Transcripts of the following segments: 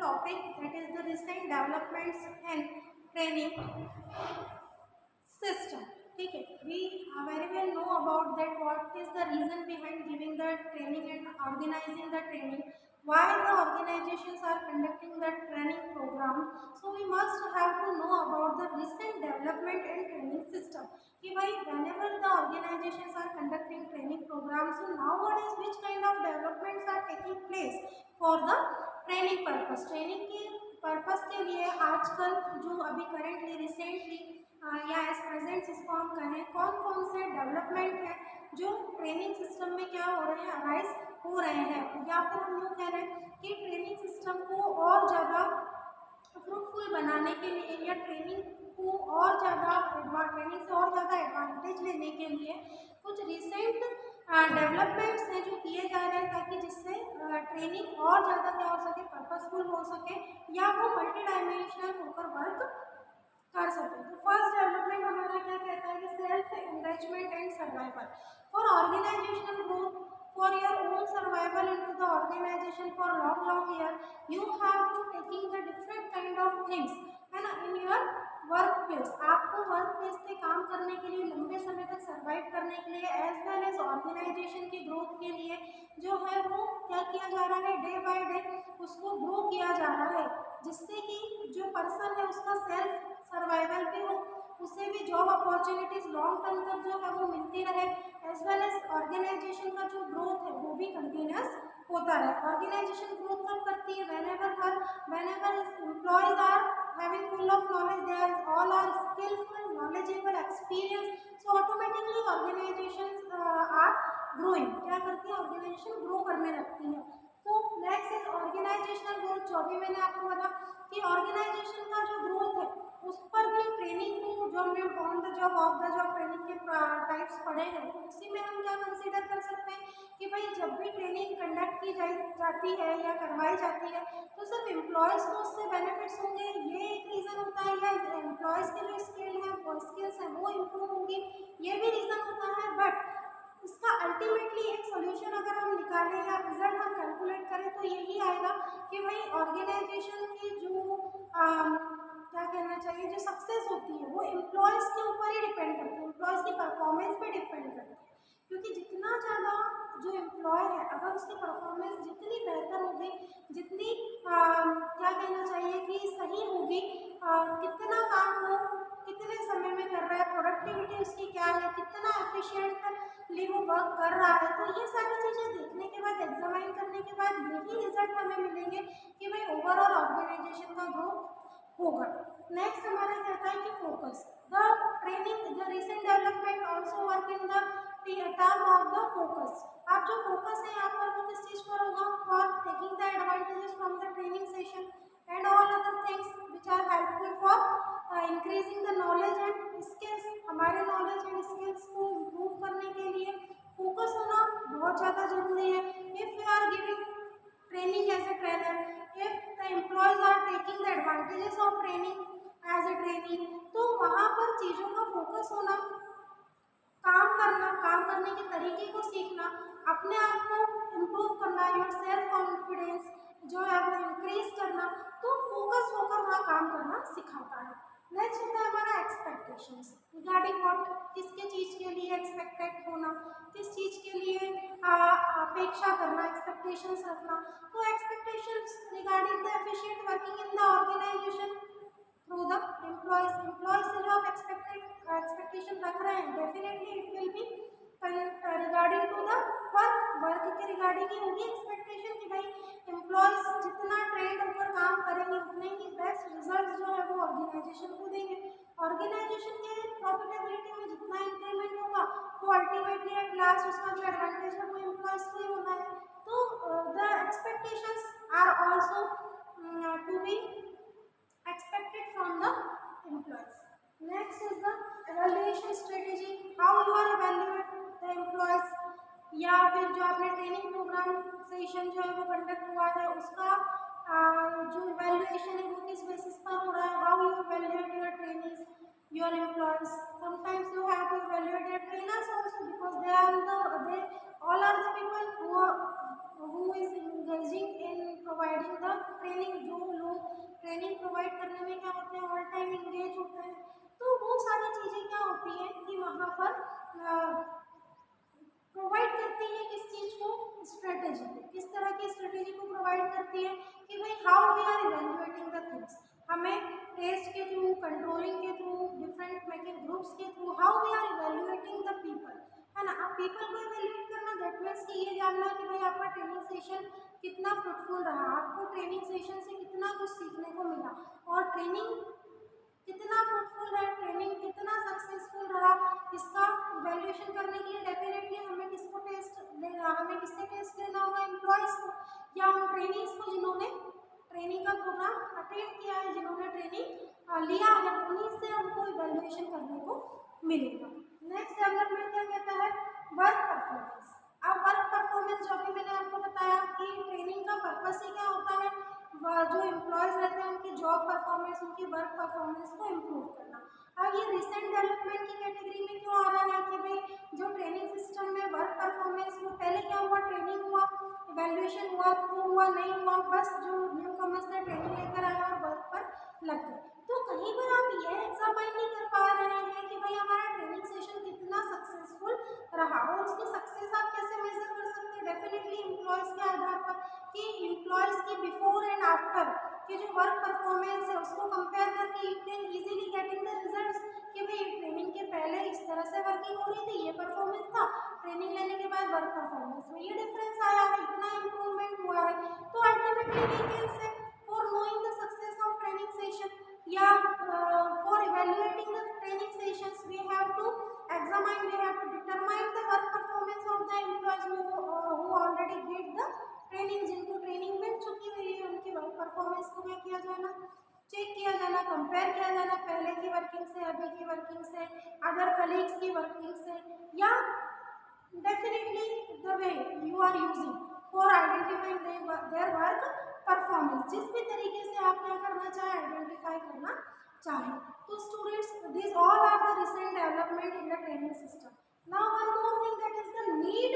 topic, that is the recent developments in training system. ठीक है, we very well know about that what is the reason behind giving the training and organizing the training, why the organizations are conducting the training program. So we must have to know about the recent development and training system. कि भाई whenever the organizations are conducting training programs, so nowadays which kind of developments are taking place for the training purpose. Training के purpose के लिए आजकल जो अभी currently recently या as present इसको हम कहें, कौन कौन से डेवलपमेंट है जो ट्रेनिंग सिस्टम में क्या हो रहे हैं, अराइज हो रहे हैं, या फिर हम यूँ कह रहे हैं कि ट्रेनिंग सिस्टम को और ज़्यादा फ्रूटफुल बनाने के लिए या ट्रेनिंग को और ज़्यादा ट्रेनिंग से और ज़्यादा एडवांटेज लेने के लिए कुछ रिसेंट डेवलपमेंट्स हैं जो किए जा रहे हैं, ताकि जिससे ट्रेनिंग और ज़्यादा क्या हो सके, पर्पसफुल हो सके या वो मल्टी डायमेंशनल होकर वर्क कर सके. तो फर्स्ट डेवलपमेंट हमारा क्या कहता है कि self enrichment and survival. For organisational growth, for your own survival into the organization for long year, you have to taking the different kind of things, है ना, in your वर्क प्लेस. आपको work place पे काम करने के लिए, लंबे समय तक सर्वाइव करने के लिए, एज वेल एज ऑर्गेनाइजेशन की ग्रोथ के लिए जो है वो क्या किया जा रहा है, डे बाय डे उसको ग्रो किया जा रहा है, जिससे कि जो पर्सन है उसका सेल्फ सर्वाइवल भी हो, उसे भी जॉब अपॉर्चुनिटीज लॉन्ग टर्म तक जो है वो मिलती रहे, एज वेल एज ऑर्गेनाइजेशन का जो ग्रोथ है वो भी कंटिन्यूस होता रहे. ऑर्गेनाइजेशन ग्रोथ कब करती है, whenever employees are having full of knowledge, they are all are skillful, knowledgeable, experienced, so automatically organizations are growing. क्या करती है, ऑर्गेनाइजेशन ग्रो करने लगती है. तो नेक्स्ट इज ऑर्गेनाइजेशनल ग्रोथ. जो भी मैंने आपको बताया कि ऑर्गेनाइजेशन का जो ग्रोथ है उस पर भी ट्रेनिंग को, जो हमने on the job of the job training के टाइप्स पढ़े हैं, तो उसी में हम क्या कंसीडर कर सकते हैं कि भाई जब भी ट्रेनिंग कंडक्ट की जाती है या करवाई जाती है तो सिर्फ एम्प्लॉयज़ को उससे बेनिफिट्स होंगे, ये एक रीज़न होता है, या एम्प्लॉयज़ के जो स्किल हैं, वो स्किल्स हैं वो इम्प्रूव होंगी, ये भी रीज़न होता है. बट इसका अल्टीमेटली एक सोल्यूशन अगर हम निकालें या रिजल्ट हम कैलकुलेट करें तो यही आएगा कि भाई ऑर्गेनाइजेशन की जो क्या कहना चाहिए, जो सक्सेस होती है वो एम्प्लॉयज़ के ऊपर ही डिपेंड करती है, एम्प्लॉयज़ की परफॉर्मेंस पे डिपेंड करती है. क्योंकि जितना ज़्यादा जो एम्प्लॉय है, अगर उसकी परफॉर्मेंस जितनी बेहतर होगी, जितनी क्या कहना चाहिए कि सही होगी, कितना काम वो कितने समय में कर रहा है, प्रोडक्टिविटी उसकी क्या है, कितना एफिशिएंटली वो वर्क कर रहा है, तो ये सारी चीज़ें देखने के बाद, एग्जामाइन करने के बाद यही रिजल्ट हमें मिलेंगे कि भाई ओवरऑल ऑर्गेनाइजेशन का ग्रोथ होगा. नेक्स्ट हमारा कहता है कि focus. The training, the recent development also work in the term of the focus. आप जो फोकस है यहाँ पर वो किस चीज़ पर होगा, for taking the advantages from the training session and all other things which are helpful for increasing the knowledge and skills. हमारे नॉलेज एंड स्किल्स को इम्प्रूव करने के लिए फोकस होना बहुत ज़्यादा जरूरी है. If you are giving training as a trainer, if the employees are taking the advantages of training as a trainee, तो वहाँ पर चीज़ों का फोकस होना, काम करना, काम करने के तरीके को सीखना, अपने आप को इम्प्रूव करना, योर सेल्फ कॉन्फिडेंस जो है वो इंक्रीज करना, तो फोकस होकर वहाँ काम करना सिखाता है. नेक्स्ट होता है हमारा एक्सपेक्टेशंस रिगार्डिंग व्हाट, किसके चीज़ के लिए एक्सपेक्टेड होना, किस चीज़ के लिए अपेक्षा करना, एक्सपेक्टेशंस रखना. तो expectations regarding the efficient working in the organisation through the employees से जो आप एक्सपेक्टेशन रख रहे हैं, definitely it will be regarding to the work के रिगार्डिंग ही होगी एक्सपेक्टेशन कि भाई एम्प्लॉयज जितना ट्रेंड होकर काम करेंगे उतने ही बेस्ट रिजल्ट जो है वो ऑर्गेनाइजेशन को देंगे. ऑर्गेनाइजेशन के प्रॉफिटेबिलिटी में जितना इंक्रीमेंट होगा वो अल्टीमेटली एट लास्ट उसका जो एडवांटेज है वो एम्प्लॉयज को ही होना है. तो the expectations are also to be expected from the employees. Next is the evaluation strategy. How you are evaluate the employees, या फिर जो आपने ट्रेनिंग प्रोग्राम सेशन जो है वो कंडक्ट हुआ है उसका जो इवेल्युएशन है वो किस बेसिस पर हो रहा है. How you evaluate your trainings, your employees. Sometimes you have to evaluate your trainers also because they all are the people who is engaging in providing the training. जो पर प्रोवाइड करती है किस चीज़ को, स्ट्रेटेजी को। किस तरह की स्ट्रेटेजी को प्रोवाइड करती है कि भाई how we are evaluating the things, हमें टेस्ट के थ्रू, कंट्रोलिंग के थ्रू, डिफरेंट मेकिंग ग्रुप्स के through, how we are evaluating the people, है ना। अब पीपल को इवेल्युएट करना दैट मीन्स कि ये जानना कि भाई आपका ट्रेनिंग सेशन कितना फ्रूटफुल रहा, आपको ट्रेनिंग सेशन से कितना कुछ सीखने को मिला, और ट्रेनिंग कितना फ्रूटफुल है, ट्रेनिंग कितना सक्सेसफुल रहा, इसका वैल्यूएशन करने के लिए डेफिनेटली हमें किसको टेस्ट लेना, हमें किससे टेस्ट लेना होगा, एम्प्लॉयज़ को या उन ट्रेनिंग्स को जिन्होंने ट्रेनिंग का प्रोग्राम अटेंड किया है, जिन्होंने ट्रेनिंग लिया है, उन्हीं से हमको इवैल्यूएशन करने को मिलेगा। नेक्स्ट डेवलपमेंट क्या कहता है, वर्क परफॉर्मेंस। अब वर्क परफॉर्मेंस जो भी मैंने आपको बताया कि ट्रेनिंग का पर्पस ही क्या होता है, जो एम्प्लॉयज़ रहते हैं उनकी जॉब परफॉर्मेंस, उनकी वर्क परफॉर्मेंस को इम्प्रूव करना। अब ये रिसेंट डेवलपमेंट की कैटेगरी में क्यों आ रहा है कि भाई जो ट्रेनिंग सिस्टम में वर्क परफॉर्मेंस, वो पहले क्या हुआ, ट्रेनिंग हुआ, इवैल्यूएशन हुआ तो हुआ, नहीं हुआ बस जो न्यू कमर्स ने ट्रेनिंग लेकर आया और वर्क पर लग गए। तो कहीं पर आप ये एग्जामाइन नहीं कर पा रहे हैं कि भाई हमारा ट्रेनिंग सेशन कितना सक्सेसफुल रहा, और उसकी सक्सेस आप कैसे मेजर कर सकते हैं, डेफिनेटली एम्प्लॉयज़ के आधार पर कि एम्प्लॉयज़ की बिफोर एंड आफ्टर की जो वर्क परफॉर्मेंस है उसको कंपेयर करके you can easily getting the results कि भाई ट्रेनिंग के पहले इस तरह से वर्किंग हो रही थी, ये परफॉर्मेंस था, ट्रेनिंग लेने के बाद वर्क परफॉर्मेंस में ये डिफरेंस आया है, इतना इम्प्रूवमेंट हुआ है। तो ultimately we can say for knowing the success of training session या for evaluating the training sessions we have to examine, we have to determine the work performance of the employees who already get the training, जिनको training मिल चुकी हुई है उनकी work performance को क्या किया जाना, चेक किया जाना, कंपेयर किया जाना पहले की वर्किंग से, अभी की वर्किंग से, अदर कलीग्स की वर्किंग से, या definitely the way you are using for identifying their work performance, जिस भी तरीके से आप क्या करना चाहें, आइडेंटिफाई करना चाहें। तो students, this all are the recent development in the training system. Now one more thing that is the need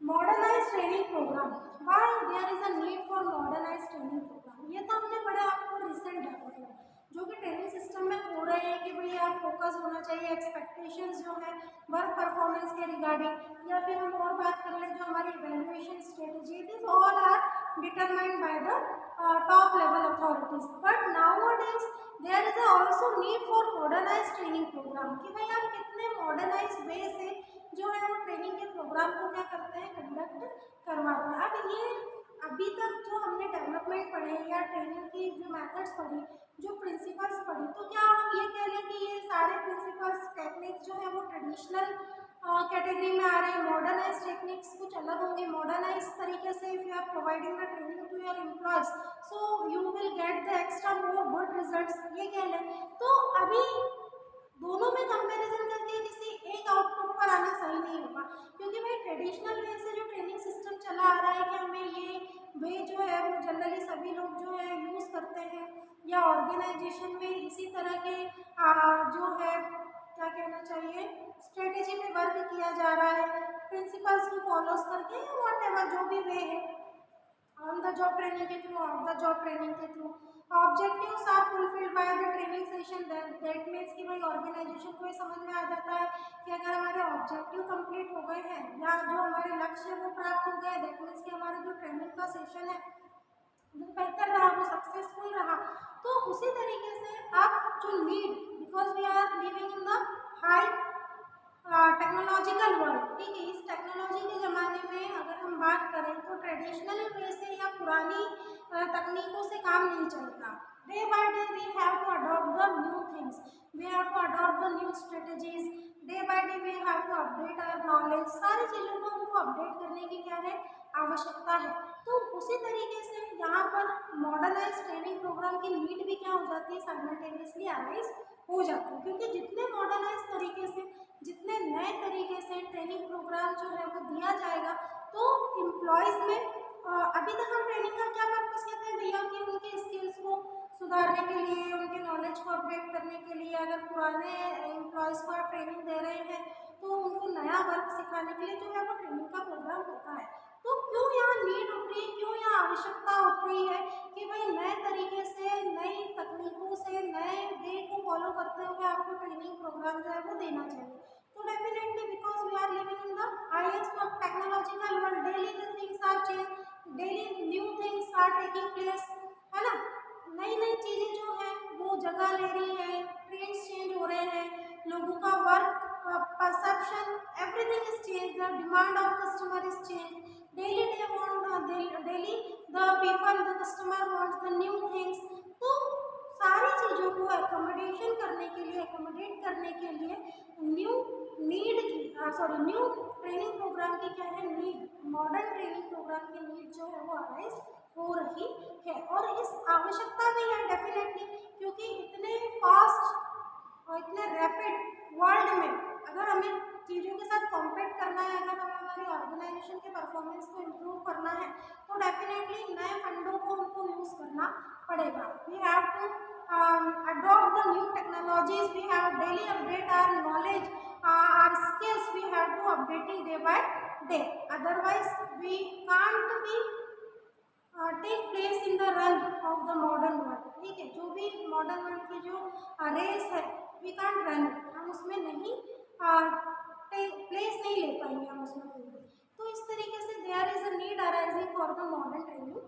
modernise training programme. Why there is a need for modernise training programme, ये तो हमने पढ़ा आपको recent development जो कि training system में हो रहे हैं कि भैया फोकस होना चाहिए, एक्सपेक्टेशंस जो है वर्क परफॉर्मेंस के रिगार्डिंग, या फिर हम और बात कर लें जो हमारी evaluation strategy, this all are determined by the top level authorities. But nowadays there is also need for modernise training programme कि भाई आप कितने मॉडर्नाइज वे से जो है वो ट्रेनिंग के प्रोग्राम को क्या करते हैं, कंडक्ट करवाते हैं। अब ये अभी तक जो हमने डेवलपमेंट पढ़े या ट्रेनिंग की जो मेथड्स पढ़ी, जो प्रिंसिपल्स पढ़ी, तो क्या हम ये कह लें कि ये सारे प्रिंसिपल्स टेक्निक्स जो है वो ट्रेडिशनल कैटेगरी में आ रहे हैं, मॉडर्नाइज टेक्निक्स कुछ अलग होंगे, मॉडर्नाइज तरीके से if you are providing the training to your employees so you will get the extra more good results, ये कह लें। तो अभी दोनों में कंपैरिजन करके किसी एक आउटपुट पर आना सही नहीं होगा, क्योंकि भाई ट्रेडिशनल वे से जो ट्रेनिंग सिस्टम चला आ रहा है कि हमें ये वे जो है वो जनरली सभी लोग जो है यूज़ करते हैं, या ऑर्गेनाइजेशन में इसी तरह के जो है क्या कहना चाहिए स्ट्रेटेजी पे वर्क किया जा रहा है, प्रिंसिपल्स को फॉलोज करके, वॉट एवर जो भी वे है, ऑन द जॉब ट्रेनिंग के through, off the job training के through, objectives are fulfilled by the training session, that means कि भाई ऑर्गेनाइजेशन को ये समझ में आ जाता है कि अगर हमारे ऑब्जेक्टिव कंप्लीट हो गए हैं या जो हमारे लक्ष्य है वो प्राप्त हो गए, दैट मीन्स कि हमारा जो ट्रेनिंग का सेशन है वो बेहतर रहा, वो सक्सेसफुल रहा। तो उसी तरीके से आप जो need, because we are living in the high technological world, ठीक है, इस टेक्नोलॉजी के ज़माने में अगर हम बात करें तो ट्रेडिशनल वे से या पुरानी तकनीकों से काम नहीं चलता। Day by day we have to adopt the new things, we have to adopt the new strategies, day by day we have to update our knowledge, सारी चीज़ों को हमको अपडेट करने की क्या है, आवश्यकता है। तो उसी तरीके से यहाँ पर मॉडर्नाइज ट्रेनिंग प्रोग्राम की नीड भी क्या हो जाती है, साइमल्टेनियसली अराइज हो जाती है, क्योंकि जितने मॉडर्नाइज तरीके से, जितने नए तरीके से ट्रेनिंग प्रोग्राम जो है वो दिया जाएगा, तो एम्प्लॉयज़ में अभी तक हम ट्रेनिंग का क्या पर्पस कहते हैं भैया कि उनके स्किल्स को सुधारने के लिए, उनके नॉलेज को अपडेट करने के लिए, अगर पुराने एम्प्लॉयज़ को आप ट्रेनिंग दे रहे हैं तो उनको नया वर्क सिखाने के लिए जो है वो ट्रेनिंग का प्रोग्राम होता है। तो क्यों यहाँ नीड उठ रही है, क्यों यहाँ आवश्यकता उठ रही है कि भाई नए तरीके से, नई तकनीकों से, नए वे को फॉलो करते हुए आपको ट्रेनिंग प्रोग्राम जो है वो देना चाहिए। टेकिंग प्लेस, है ना। नई नई चीज़ें जो है वो जगह ले रही है, ट्रेंड्स चेंज हो रहे हैं, लोगों का work perception, everything is changed, the demand of customer is changed, daily they want daily the people, the customer wants the new things। तो सारी चीज़ों को accommodate करने के लिए न्यू नीड की न्यू ट्रेनिंग प्रोग्राम की क्या है नीड, मॉडर्न ट्रेनिंग प्रोग्राम की नीड जो है वो अराइज हो रही है। और इस आवश्यकता भी है डेफिनेटली, क्योंकि इतने फास्ट और इतने रैपिड वर्ल्ड में अगर हमें चीज़ों के साथ कॉम्पीट करना है, अगर हमें हमारी ऑर्गेनाइजेशन के परफॉर्मेंस को इम्प्रूव करना है, तो डेफिनेटली नए फंडों को हमको यूज़ करना पड़ेगा। We have to adopt the new technologies, we have daily update our knowledge, our skills we have to updating day by day, otherwise we can't be take place in the run of the modern world. ठीक है, जो भी modern world की जो race है we can't run, हम उसमें नहीं प्लेस नहीं ले पाएंगे हम उसमें कोई भी। तो इस तरीके से there is a need arising for the modern training